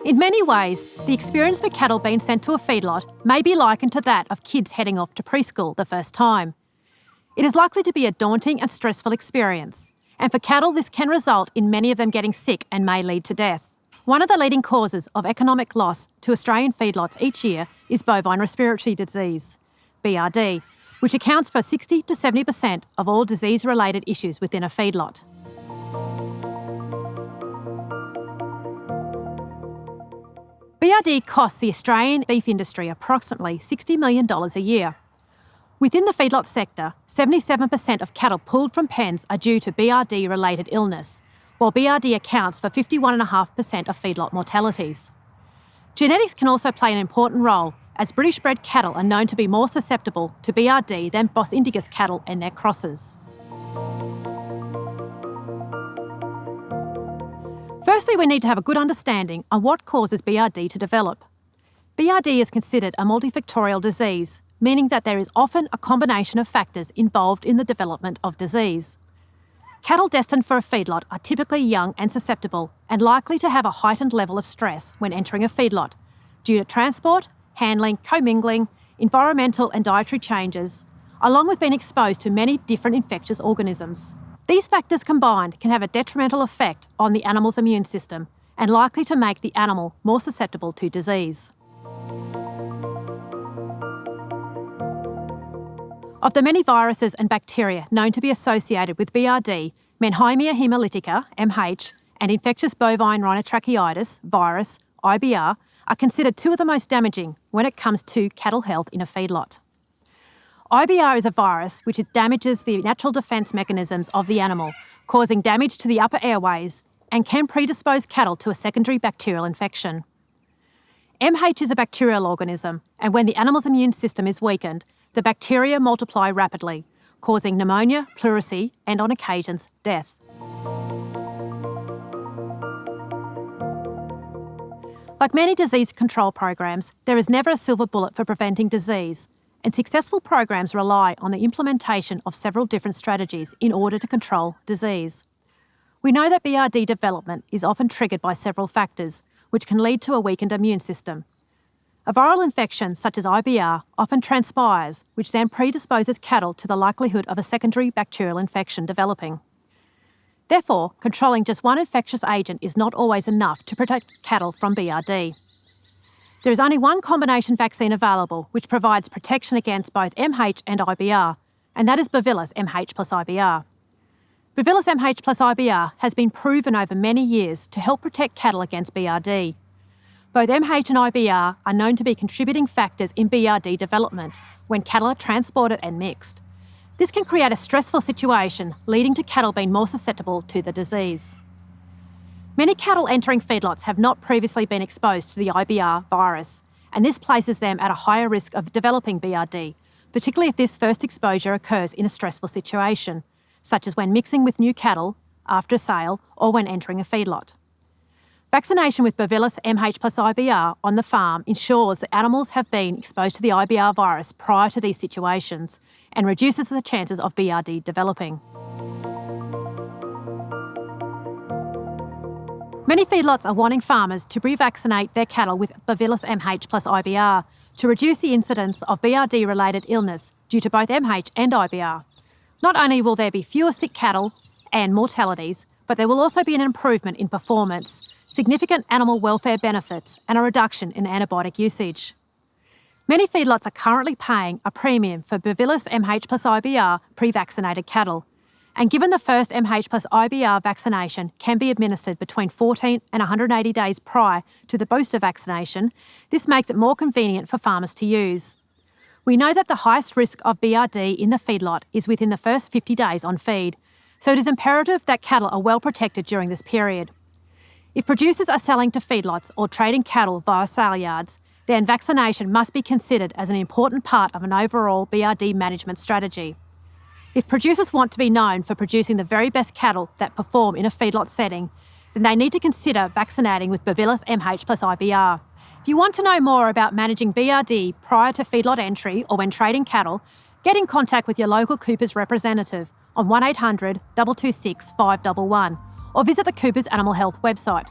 In many ways, the experience for cattle being sent to a feedlot may be likened to that of kids heading off to preschool the first time. It is likely to be a daunting and stressful experience, and for cattle this can result in many of them getting sick and may lead to death. One of the leading causes of economic loss to Australian feedlots each year is bovine respiratory disease, BRD, which accounts for 60 to 70% of all disease-related issues within a feedlot. BRD costs the Australian beef industry approximately $60 million a year. Within the feedlot sector, 77% of cattle pulled from pens are due to BRD-related illness, while BRD accounts for 51.5% of feedlot mortalities. Genetics can also play an important role, as British-bred cattle are known to be more susceptible to BRD than Bos Indicus cattle and their crosses. Firstly, we need to have a good understanding on what causes BRD to develop. BRD is considered a multifactorial disease, meaning that there is often a combination of factors involved in the development of disease. Cattle destined for a feedlot are typically young and susceptible and likely to have a heightened level of stress when entering a feedlot due to transport, handling, commingling, environmental and dietary changes, along with being exposed to many different infectious organisms. These factors combined can have a detrimental effect on the animal's immune system and likely to make the animal more susceptible to disease. Of the many viruses and bacteria known to be associated with BRD, Menhaimia hemolytica, MH, and infectious bovine rhinotracheitis, virus, IBR, are considered two of the most damaging when it comes to cattle health in a feedlot. IBR is a virus which damages the natural defence mechanisms of the animal, causing damage to the upper airways and can predispose cattle to a secondary bacterial infection. MH is a bacterial organism, and when the animal's immune system is weakened, the bacteria multiply rapidly, causing pneumonia, pleurisy, and on occasions, death. Like many disease control programs, there is never a silver bullet for preventing disease, and successful programs rely on the implementation of several different strategies in order to control disease. We know that BRD development is often triggered by several factors, which can lead to a weakened immune system. A viral infection, such as IBR, often transpires, which then predisposes cattle to the likelihood of a secondary bacterial infection developing. Therefore, controlling just one infectious agent is not always enough to protect cattle from BRD. There is only one combination vaccine available which provides protection against both MH and IBR, and that is Bovillus MH plus IBR. Bovillus MH plus IBR has been proven over many years to help protect cattle against BRD. Both MH and IBR are known to be contributing factors in BRD development when cattle are transported and mixed. This can create a stressful situation, leading to cattle being more susceptible to the disease. Many cattle entering feedlots have not previously been exposed to the IBR virus, and this places them at a higher risk of developing BRD, particularly if this first exposure occurs in a stressful situation, such as when mixing with new cattle, after a sale, or when entering a feedlot. Vaccination with Bovillus MH plus IBR on the farm ensures that animals have been exposed to the IBR virus prior to these situations and reduces the chances of BRD developing. Many feedlots are wanting farmers to revaccinate their cattle with Bovillus MH plus IBR to reduce the incidence of BRD-related illness due to both MH and IBR. Not only will there be fewer sick cattle and mortalities, but there will also be an improvement in performance, significant animal welfare benefits, and a reduction in antibiotic usage. Many feedlots are currently paying a premium for Bovillus MH plus IBR pre-vaccinated cattle, and given the first MH plus IBR vaccination can be administered between 14 and 180 days prior to the booster vaccination, this makes it more convenient for farmers to use. We know that the highest risk of BRD in the feedlot is within the first 50 days on feed, so it is imperative that cattle are well protected during this period. If producers are selling to feedlots or trading cattle via sale yards, then vaccination must be considered as an important part of an overall BRD management strategy. If producers want to be known for producing the very best cattle that perform in a feedlot setting, then they need to consider vaccinating with Bovillus MH plus IBR. If you want to know more about managing BRD prior to feedlot entry or when trading cattle, get in contact with your local Coopers representative on 1800 226 511 or visit the Coopers Animal Health website.